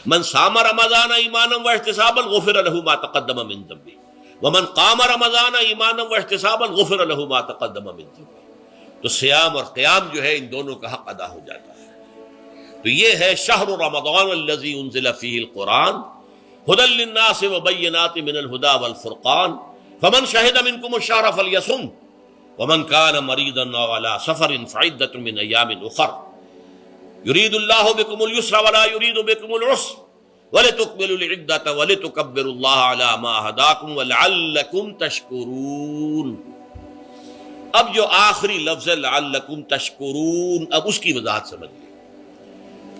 من صام رمضان ایمانا واحتسابا غفر له ما تقدم من ذنبه ومن قام رمضان ایمانا واحتسابا غفر له ما تقدم من ذنبه. تو سیام اور قیام جو ہے ان دونوں کا حق ادا ہو جاتا ہے. تو یہ ہے شہر رمضان الذی انزل فیہ القرآن ھدی للناس وبینات من الھدی والفرقان فمن شہد منکم الشہر فلیصم ومن کان مریضا او علی سفر فعدۃ من ایام اخر یرید اللہ بکم اليسر ولا یرید بکم العسر وَلِتُكْمِلُوا الْعِدَّةَ وَلِتُكَبِّرُوا اللَّهَ عَلَى مَا هَدَاكُمْ وَلَعَلَّكُمْ تَشْكُرُونَ. اب جو آخری لفظ ہے لَعَلَّكُمْ تَشْكُرُونَ، اب اس کی وضاحت سمجھیے.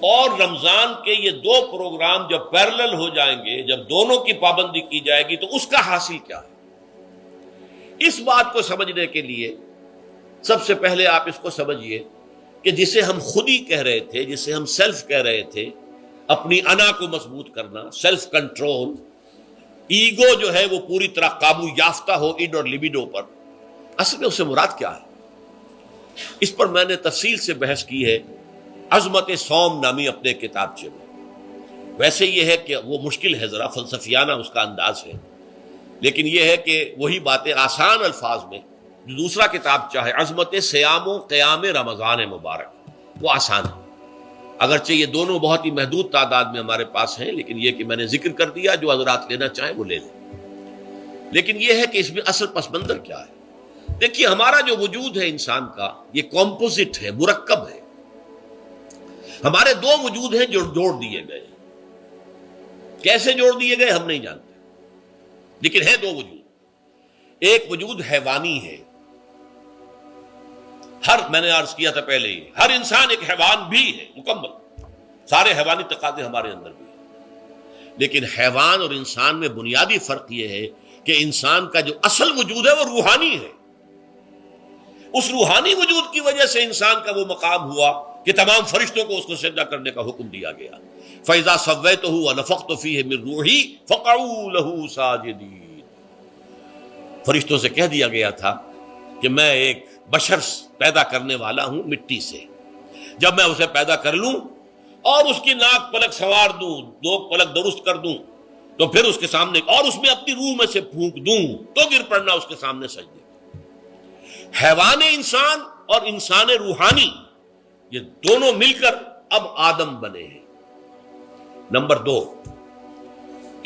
اور رمضان کے یہ دو پروگرام جب پیرلل ہو جائیں گے، جب دونوں کی پابندی کی جائے گی تو اس کا حاصل کیا ہے؟ اس بات کو سمجھنے کے لیے سب سے پہلے آپ اس کو سمجھیے کہ جسے ہم خود ہی کہہ رہے تھے، جسے ہم سیلف کہہ رہے تھے، اپنی انا کو مضبوط کرنا، سیلف کنٹرول، ایگو جو ہے وہ پوری طرح قابو یافتہ ہو اڈ اور لیبیڈو پر، اصل میں اسے مراد کیا ہے؟ اس پر میں نے تفصیل سے بحث کی ہے عظمت صوم نامی اپنے کتابچے میں. ویسے یہ ہے کہ وہ مشکل ہے، ذرا فلسفیانہ اس کا انداز ہے، لیکن یہ ہے کہ وہی باتیں آسان الفاظ میں جو دوسرا کتاب چاہے عظمت سیام و قیام رمضان مبارک، وہ آسان ہے. اگرچہ یہ دونوں بہت ہی محدود تعداد میں ہمارے پاس ہیں، لیکن یہ کہ میں نے ذکر کر دیا، جو حضرات لینا چاہیں وہ لے لیں. لیکن یہ ہے کہ اس میں اصل پس منظر کیا ہے؟ دیکھیے، ہمارا جو وجود ہے انسان کا، یہ کمپوزٹ ہے، مرکب ہے. ہمارے دو وجود ہیں جو جوڑ دیے گئے. کیسے جوڑ دیے گئے ہم نہیں جانتے، لیکن ہے دو وجود. ایک وجود حیوانی ہے، میں نے عرض کیا تھا پہلے ہی، ہر انسان ایک حیوان بھی ہے مکمل، سارے حیوانی تقاضے ہمارے اندر بھی ہیں. لیکن حیوان اور انسان میں بنیادی فرق یہ ہے کہ انسان کا جو اصل وجود ہے وہ روحانی ہے. اس روحانی وجود کی وجہ سے انسان کا وہ مقام ہوا کہ تمام فرشتوں کو اس کو سجدہ کرنے کا حکم دیا گیا. فَإِذَا سَوَّيْتُهُ وَنَفَخْتُ فِيهِ مِن رُوحِي فَقَعُوا لَهُ سَاجِدِينَ. فرشتوں سے کہہ دیا گیا تھا کہ میں ایک بشر پیدا کرنے والا ہوں مٹی سے. جب میں اسے پیدا کر لوں اور اس کی ناک پلک سنوار دوں، دو پلک درست کر دوں، تو پھر اس کے سامنے اور اس میں اپنی روح میں سے پھونک دوں تو گر پڑنا اس کے سامنے سجدے. حیوان انسان اور انسان روحانی، یہ دونوں مل کر اب آدم بنے ہیں. نمبر دو،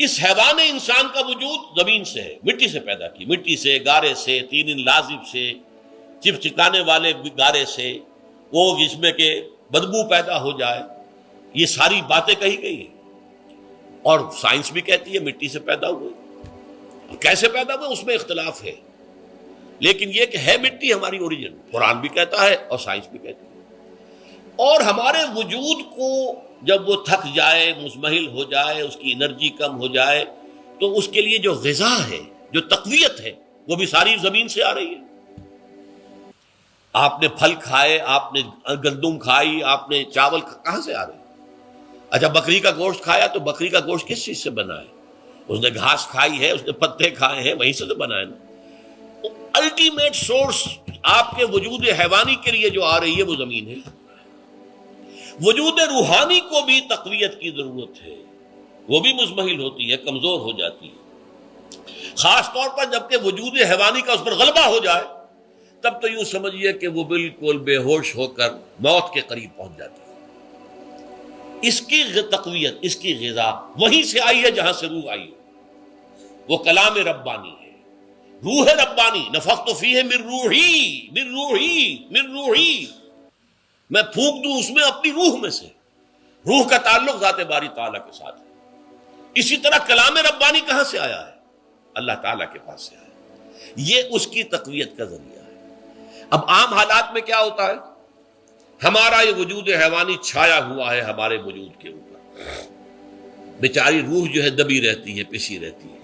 اس حیوان انسان کا وجود زمین سے ہے، مٹی سے پیدا کی، مٹی سے، گارے سے، طین لازب سے، چپچکانے والے گارے سے، وہ جس میں کہ بدبو پیدا ہو جائے، یہ ساری باتیں کہی گئی ہیں. اور سائنس بھی کہتی ہے مٹی سے پیدا ہوئے. کیسے پیدا ہوئے اس میں اختلاف ہے، لیکن یہ کہ ہے مٹی ہماری اوریجن، قرآن بھی کہتا ہے اور سائنس بھی کہتی ہے. اور ہمارے وجود کو جب وہ تھک جائے، مزمحل ہو جائے، اس کی انرجی کم ہو جائے، تو اس کے لیے جو غذا ہے، جو تقویت ہے، وہ بھی ساری زمین سے آ رہی ہے. آپ نے پھل کھائے، آپ نے گندم کھائی، آپ نے چاول کہاں سے آ رہے ہیں؟ اچھا، بکری کا گوشت کھایا تو بکری کا گوشت کس چیز سے بنا ہے؟ اس نے گھاس کھائی ہے، اس نے پتے کھائے ہیں، وہیں سے تو بنا ہے نا. الٹیمیٹ سورس آپ کے وجود حیوانی کے لیے جو آ رہی ہے وہ زمین ہے. وجود روحانی کو بھی تقویت کی ضرورت ہے، وہ بھی مزمحل ہوتی ہے، کمزور ہو جاتی ہے. خاص طور پر جبکہ وجود حیوانی کا اس پر غلبہ ہو جائے، تب تو یوں سمجھیے کہ وہ بالکل بے ہوش ہو کر موت کے قریب پہنچ جاتی ہے. اس کی تقویت، اس کی غذا وہیں سے آئی ہے جہاں سے روح آئی ہے. وہ کلام ربانی ہے، روح ربانی. نفخت فیہ من روحی، من روحی، من روحی، میں پھونک دوں اس میں اپنی روح میں سے. روح کا تعلق ذات باری تعالیٰ کے ساتھ ہے. اسی طرح کلام ربانی کہاں سے آیا ہے؟ اللہ تعالیٰ کے پاس سے آیا ہے. یہ اس کی تقویت کا ذریعہ ہے. اب عام حالات میں کیا ہوتا ہے؟ ہمارا یہ وجود حیوانی چھایا ہوا ہے ہمارے وجود کے اوپر، بیچاری روح جو ہے دبی رہتی ہے، پسی رہتی ہے.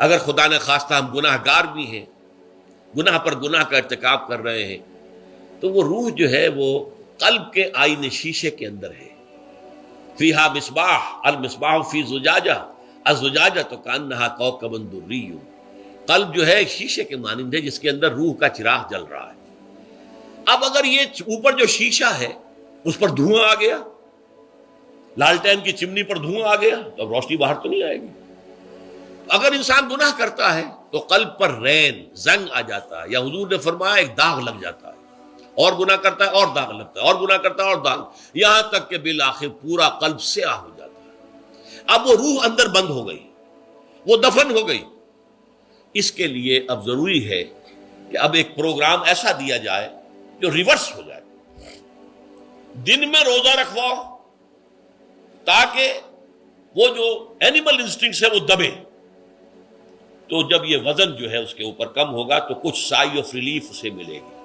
اگر خدا نے خواستہ ہم گناہ گار بھی ہیں، گناہ پر گناہ کا ارتکاب کر رہے ہیں، تو وہ روح جو ہے وہ قلب کے آئینے شیشے کے اندر ہے. فیہا مصباح، المصباح فی زجاجہ، الزجاجہ تو کانہا کوکب دری. قلب جو ہے شیشے کے مانند ہے جس کے اندر روح کا چراغ جل رہا ہے. اب اگر یہ اوپر جو شیشہ ہے اس پر دھواں آ گیا، لالٹین کی چمنی پر دھواں آ گیا تو اب روشنی باہر تو نہیں آئے گی. اگر انسان گناہ کرتا ہے تو قلب پر رین زنگ آ جاتا ہے، یا حضور نے فرمایا ایک داغ لگ جاتا ہے، اور گناہ کرتا ہے اور داغ لگتا ہے، اور گناہ کرتا ہے اور داغ، یہاں تک کہ بالآخر پورا قلب سیاہ ہو جاتا ہے. اب وہ روح اندر بند ہو گئی، وہ دفن ہو گئی. اس کے لیے اب ضروری ہے کہ اب ایک پروگرام ایسا دیا جائے جو ریورس ہو جائے. دن میں روزہ رکھواؤ تاکہ وہ جو اینیمل انسٹنکٹس ہے وہ دبے. تو جب یہ وزن جو ہے اس کے اوپر کم ہوگا تو کچھ سائی آف ریلیف اسے ملے گی.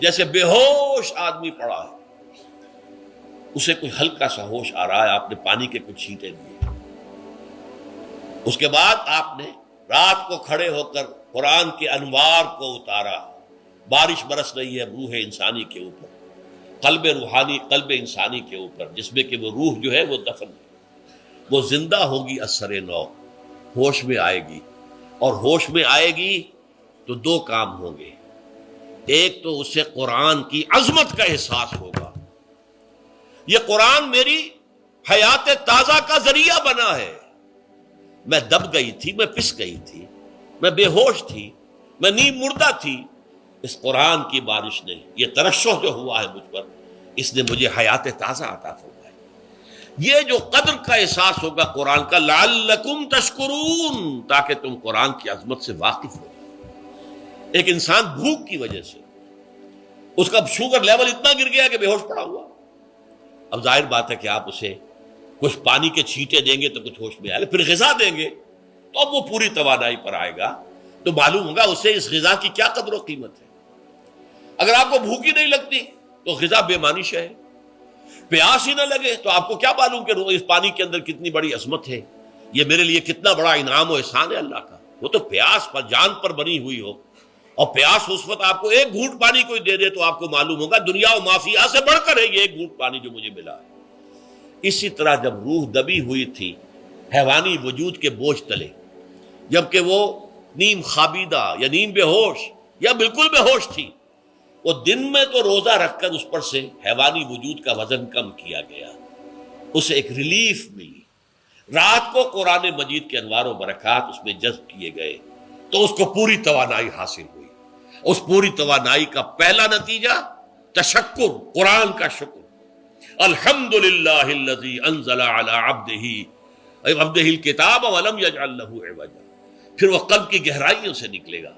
جیسے بے ہوش آدمی پڑا ہے، اسے کوئی ہلکا سا ہوش آ رہا ہے، آپ نے پانی کے کچھ چھینٹے دیے، اس کے بعد آپ نے رات کو کھڑے ہو کر قرآن کے انوار کو اتارا. بارش برس رہی ہے روح انسانی کے اوپر، قلب روحانی، قلب انسانی کے اوپر، جس میں کہ وہ روح جو ہے وہ دفن ہے، وہ زندہ ہوگی اثر نو، ہوش میں آئے گی. اور ہوش میں آئے گی تو دو کام ہوں گے. ایک تو اسے قرآن کی عظمت کا احساس ہوگا، یہ قرآن میری حیات تازہ کا ذریعہ بنا ہے. میں دب گئی تھی، میں پس گئی تھی، میں بے ہوش تھی، میں نیم مردہ تھی. اس قرآن کی بارش نے، یہ ترشح جو ہوا ہے مجھ پر، اس نے مجھے حیات تازہ عطا فرمائی. یہ جو قدر کا احساس ہوگا قرآن کا، لعلکم تشکرون، تاکہ تم قرآن کی عظمت سے واقف ہو. ایک انسان بھوک کی وجہ سے اس کا شوگر لیول اتنا گر گیا کہ بے ہوش پڑا ہوا. اب ظاہر بات ہے کہ آپ اسے کچھ پانی کے چھینٹے دیں گے تو کچھ ہوش میں آئے گا، پھر غذا دیں گے تو اب وہ پوری توانائی پر آئے گا، تو معلوم ہوگا اسے اس غذا کی کیا قدر و قیمت ہے. اگر آپ کو بھوک ہی نہیں لگتی تو غذا بے معنی شے ہے. پیاس ہی نہ لگے تو آپ کو کیا معلوم کہ اس پانی کے اندر کتنی بڑی عظمت ہے، یہ میرے لیے کتنا بڑا انعام و احسان ہے اللہ کا. وہ تو پیاس پر، جان پر بنی ہوئی ہو، اور پیاس اس وقت آپ کو ایک گھونٹ پانی کوئی دے دے تو آپ کو معلوم ہوگا دنیا و مافیا سے بڑھ کر ہے یہ ایک گھونٹ پانی جو مجھے ملا ہے. اسی طرح جب روح دبی ہوئی تھی حیوانی وجود کے بوجھ تلے، جبکہ وہ نیم خابیدہ یا نیم بے ہوش یا بالکل بے ہوش تھی، وہ دن میں تو روزہ رکھ کر اس پر سے حیوانی وجود کا وزن کم کیا گیا، اسے ایک ریلیف ملی. رات کو قرآن مجید کے انوار و برکات اس میں جذب کیے گئے تو اس کو پوری توانائی حاصل ہوئی. اس پوری توانائی کا پہلا نتیجہ تشکر، قرآن کا شکر. الحمدللہ الذی انزل علی عبدہ الکتاب ولم یجعل لہ عوجا. پھر وہ قلب کی گہرائیوں سے نکلے گا.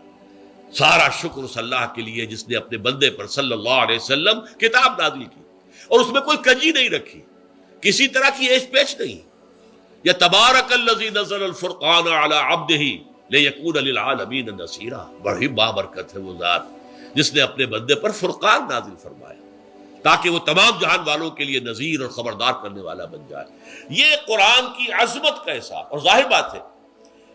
سارا شکر اس اللہ کے لیے جس نے اپنے بندے پر صلی اللہ علیہ وسلم کتاب نازل کی اور اس میں کوئی کجی نہیں رکھی، کسی طرح کی ایش پیچ نہیں. یا تبارک الذی نزل الفرقان علی عبدہ لیکون للعالمین نصیرا. بڑی بابرکت ہے وہ ذات جس نے اپنے بندے پر فرقان نازل فرمایا تاکہ وہ تمام جہان والوں کے لیے نذیر اور خبردار کرنے والا بن جائے. یہ قرآن کی عظمت کا احساس. اور ظاہر بات ہے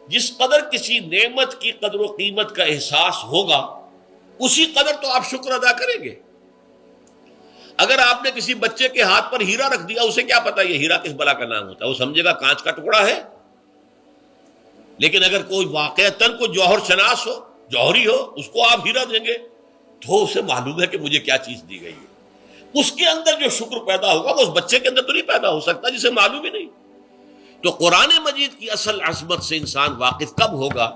جس قدر کسی نعمت کی قدر و قیمت کا احساس ہوگا اسی قدر تو آپ شکر ادا کریں گے. اگر آپ نے کسی بچے کے ہاتھ پر ہیرا رکھ دیا، اسے کیا پتا یہ ہیرا کس بلا کا نام ہوتا ہے، وہ سمجھے گا کانچ کا ٹکڑا ہے. لیکن اگر کوئی واقعتاً کوئی جوہر شناس ہو، جوہری ہو، اس کو آپ ہیرا دیں گے تو اسے معلوم ہے کہ مجھے کیا چیز دی گئی ہے. اس کے اندر جو شکر پیدا ہوگا وہ اس بچے کے اندر تو نہیں پیدا ہو سکتا جسے معلوم ہی نہیں. تو قرآن مجید کی اصل عظمت سے انسان واقف کب ہوگا؟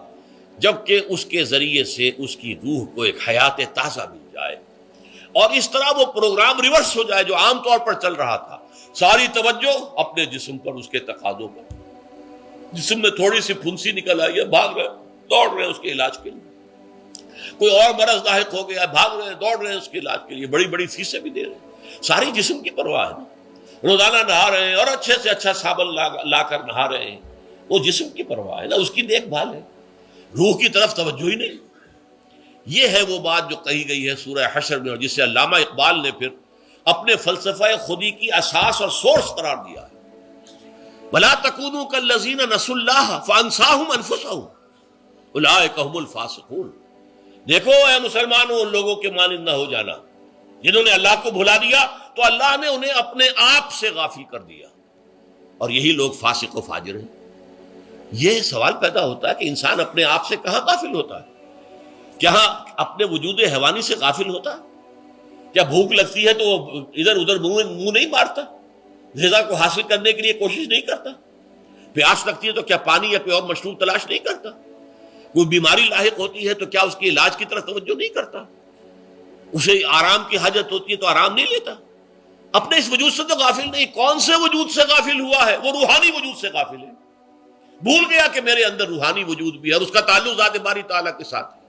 جبکہ اس کے ذریعے سے اس کی روح کو ایک حیات تازہ مل جائے اور اس طرح وہ پروگرام ریورس ہو جائے جو عام طور پر چل رہا تھا. ساری توجہ اپنے جسم پر، اس کے تقاضوں پر. جسم میں تھوڑی سی پھنسی نکل آئی ہے، بھاگ رہے دوڑ رہے ہیں اس کے علاج کے لیے. کوئی اور مرض لاحق ہو گیا، بھاگ رہے ہیں دوڑ رہے ہیں اس کے علاج کے لیے، بڑی بڑی فیسیں بھی دے رہے ہیں. ساری جسم کی پرواہ ہے. روزانہ نہا رہے ہیں اور اچھے سے اچھا صابن لا کر نہا رہے ہیں، وہ جسم کی پرواہ ہے نا، اس کی دیکھ بھال ہے. روح کی طرف توجہ ہی نہیں. یہ ہے وہ بات جو کہی گئی ہے سورہ حشر میں، اور جسے علامہ اقبال نے پھر اپنے فلسفہ خودی کی اساس اور سورس قرار دیا ہے. وَلَا تَكُونُوا كَالَّذِينَ نَسُوا اللَّهَ فَأَنسَاهُمْ أَنفُسَهُمْ أُولَٰئِكَ هُمُ الْفَاسِقُونَ. دیکھو اے مسلمانوں، ان لوگوں کے مانند نہ ہو جانا جنہوں نے اللہ کو بھلا دیا تو اللہ نے انہیں اپنے آپ سے غافل کر دیا، اور یہی لوگ فاسق و فاجر ہیں. یہ سوال پیدا ہوتا ہے کہ انسان اپنے آپ سے کہاں غافل ہوتا ہے؟ کیا اپنے وجود حیوانی سے غافل ہوتا ہے؟ کیا بھوک لگتی ہے تو وہ ادھر ادھر منہ نہیں مارتا؟ غذا کو حاصل کرنے کے لیے کوشش نہیں کرتا؟ پیاس لگتی ہے تو کیا پانی یا کوئی اور مشروب تلاش نہیں کرتا؟ کوئی بیماری لاحق ہوتی ہے تو کیا اس کے علاج کی طرف توجہ نہیں کرتا؟ اسے آرام کی حاجت ہوتی ہے تو آرام نہیں لیتا؟ اپنے اس وجود سے تو غافل نہیں. کون سے وجود سے غافل ہوا ہے؟ وہ روحانی وجود سے غافل ہے. بھول گیا کہ میرے اندر روحانی وجود بھی ہے اور اس کا تعلق ذات باری تعالیٰ کے ساتھ ہے.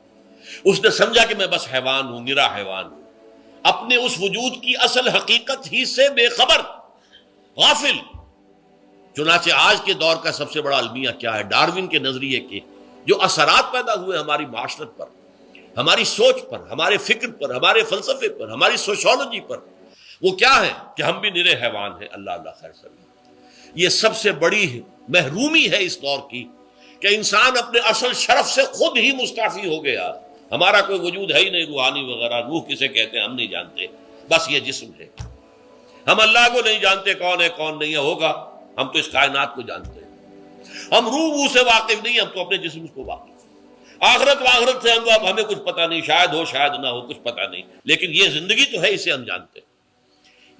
اس نے سمجھا کہ میں بس حیوان ہوں، نرا حیوان ہوں، اپنے اس وجود کی اصل حقیقت ہی سے بے خبر، غافل. چنانچہ آج کے دور کا سب سے بڑا المیہ کیا ہے؟ ڈارون کے نظریے کے جو اثرات پیدا ہوئے ہماری معاشرت پر، ہماری سوچ پر، ہمارے فکر پر، ہمارے فلسفے پر، ہماری سوشولوجی پر، وہ کیا ہے کہ ہم بھی نرے حیوان ہیں. اللہ اللہ خیر سبیل. یہ سب سے بڑی محرومی ہے اس دور کی کہ انسان اپنے اصل شرف سے خود ہی مستعفی ہو گیا. ہمارا کوئی وجود ہے ہی نہیں روحانی وغیرہ. روح کسے کہتے ہیں ہم نہیں جانتے، بس یہ جسم ہے. ہم اللہ کو نہیں جانتے کون ہے کون نہیں ہے. ہوگا ہم تو اس کائنات کو جانتے ہیں. ہم روح سے واقف نہیں، ہم تو اپنے جسم کو واقف. آخرت سے ہم ہمیں کچھ پتہ نہیں، شاید ہو شاید نہ ہو، کچھ پتہ نہیں، لیکن یہ زندگی تو ہے، اسے ہم جانتے ہیں.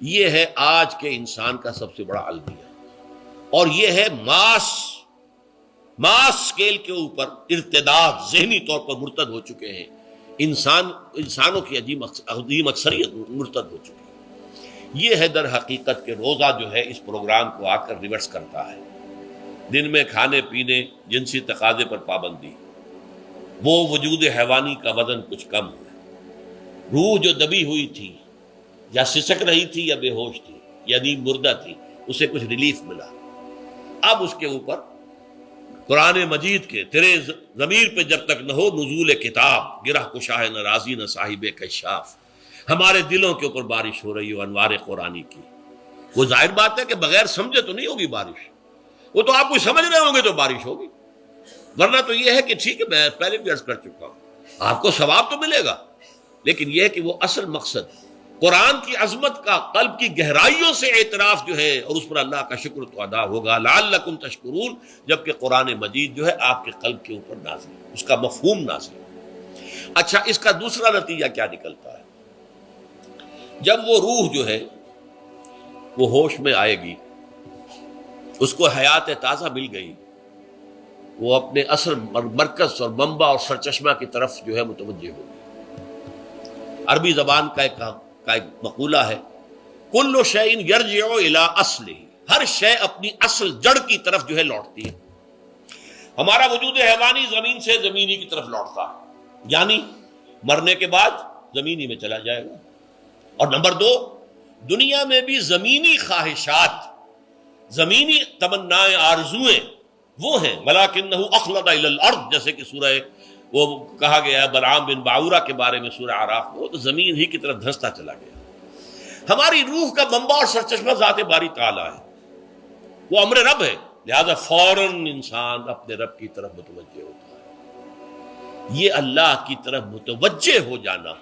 یہ ہے آج کے انسان کا سب سے بڑا المیہ. اور یہ ہے ماس اسکیل کے اوپر ارتداد، ذہنی طور پر مرتد ہو چکے ہیں. انسانوں کی عظیم اکثریت مرتد ہو چکی ہے. یہ ہے در حقیقت کہ روزہ جو ہے اس پروگرام کو آ کر ریورس کرتا ہے. دن میں کھانے پینے، جنسی تقاضے پر پابندی، وہ وجود حیوانی کا وزن کچھ کم ہے. روح جو دبی ہوئی تھی، یا سسک رہی تھی یا بے ہوش تھی، یعنی مردہ تھی، اسے کچھ ریلیف ملا. اب اس کے اوپر قرآن مجید کے تیرے ضمیر پہ جب تک نہ ہو نزول کتاب، گرہ کشاہ نہ رازی نہ صاحب کشاف، ہمارے دلوں کے اوپر بارش ہو رہی ہو انوار قرآنی کی. وہ ظاہر بات ہے کہ بغیر سمجھے تو نہیں ہوگی بارش. وہ تو آپ کو سمجھ رہے ہوں گے تو بارش ہوگی، ورنہ تو یہ ہے کہ ٹھیک ہے میں پہلے بھی عرض کر چکا ہوں، آپ کو ثواب تو ملے گا، لیکن یہ ہے کہ وہ اصل مقصد قرآن کی عظمت کا قلب کی گہرائیوں سے اعتراف جو ہے، اور اس پر اللہ کا شکر تو ادا ہوگا. لعلکم تشکرون، جبکہ قرآن مجید جو ہے آپ کے قلب کے اوپر نازل ہے، اس کا مفہوم نازل ہے. اچھا، اس کا دوسرا نتیجہ کیا نکلتا ہے؟ جب وہ روح جو ہے وہ ہوش میں آئے گی، اس کو حیات تازہ مل گئی، وہ اپنے اصل مرکز اور منبع اور سرچشمہ کی طرف جو ہے متوجہ ہوگی. عربی زبان کا ایک مقولہ ہے، کل شیء یرجع الی اصلہ، ہر شے اپنی اصل جڑ کی طرف جو ہے لوٹتی ہے. ہمارا وجود حیوانی زمین سے زمینی کی طرف لوٹتا ہے، یعنی مرنے کے بعد زمینی میں چلا جائے گا. اور نمبر دو، دنیا میں بھی زمینی خواہشات، زمینی تمنائیں، آرزویں وہ ہیں. ولکنہ اخلد الی الارض، جیسے کہ سورہ وہ کہا گیا ہے بلعام بن باعورہ کے بارے میں سورہ اعراف میں، وہ تو زمین ہی کی طرف دھنستا چلا گیا. ہماری روح کا منبع اور سرچشمہ ذات باری تعالیٰ ہے، وہ امر رب ہے، لہذا فوراً انسان اپنے رب کی طرف متوجہ ہوتا ہے. یہ اللہ کی طرف متوجہ ہو جانا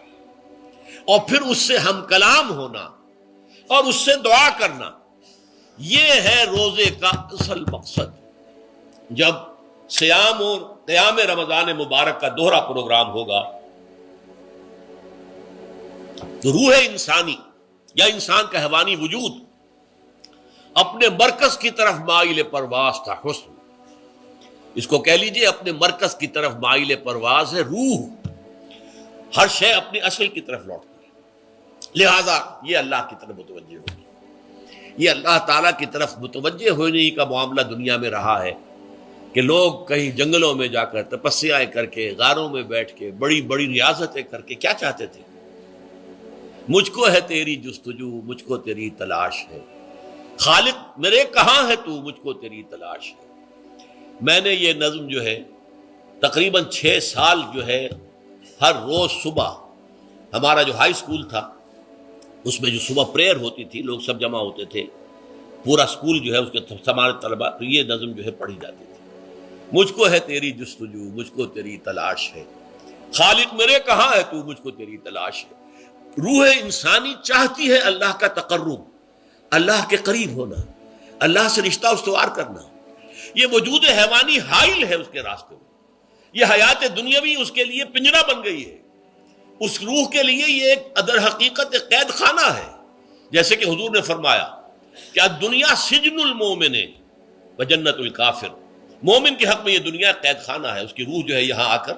اور پھر اس سے ہم کلام ہونا اور اس سے دعا کرنا، یہ ہے روزے کا اصل مقصد. جب سیام اور قیام رمضان مبارک کا دوہرا پروگرام ہوگا تو روح انسانی یا انسان کا حیوانی وجود اپنے مرکز کی طرف مائل پرواز تھا. حسن، اس کو کہہ لیجئے اپنے مرکز کی طرف مائل پرواز ہے. روح ہر شے اپنی اصل کی طرف لوٹتی ہے، لہذا یہ اللہ کی طرف متوجہ ہوگی. یہ اللہ تعالیٰ کی طرف متوجہ ہونے کا معاملہ دنیا میں رہا ہے کہ لوگ کہیں جنگلوں میں جا کر تپسیائیں کر کے، غاروں میں بیٹھ کے، بڑی بڑی ریاضتیں کر کے کیا چاہتے تھے؟ مجھ کو ہے تیری جستجو، مجھ کو تیری تلاش ہے. خالق میرے کہاں ہے تو، مجھ کو تیری تلاش ہے. میں نے یہ نظم جو ہے تقریباً 6 سال جو ہے ہر روز صبح، ہمارا جو ہائی اسکول تھا اس میں جو صبح پریئر ہوتی تھی، لوگ سب جمع ہوتے تھے، پورا اسکول جو ہے اس کے ہمارے طلبا، تو یہ نظم جو ہے پڑھی جاتی تھی. مجھ کو ہے تیری جستجو، مجھ کو تیری تلاش ہے. خالق میرے کہاں ہے تو، مجھ کو تیری تلاش ہے. روح انسانی چاہتی ہے اللہ کا تقرب، اللہ کے قریب ہونا، اللہ سے رشتہ استوار کرنا. یہ وجود حیوانی حائل ہے اس کے راستے میں. یہ حیات دنیاوی اس کے لیے پنجرا بن گئی ہے. اس روح کے لیے یہ ایک در حقیقت ایک قید خانہ ہے. جیسے کہ حضور نے فرمایا کہ دنیا سجن المومن و جنت الکافر، مومن کے حق میں یہ دنیا قید خانہ ہے، اس کی روح جو ہے یہاں آ کر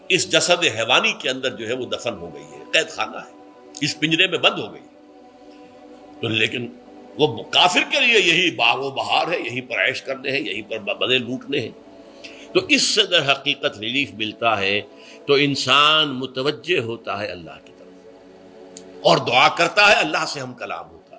اس جسد حیوانی کے اندر جو ہے وہ دفن ہو گئی ہے، قید خانہ ہے، اس پنجرے میں بند ہو گئی۔ تو لیکن وہ کافر کے لیے یہی باغ و بہار ہے، یہیں پر عیش کرنے ہیں، یہیں پر مزے لوٹنے ہیں۔ تو اس سے در حقیقت ریلیف ملتا ہے، تو انسان متوجہ ہوتا ہے اللہ کی طرف اور دعا کرتا ہے، اللہ سے ہم کلام ہوتا ہے۔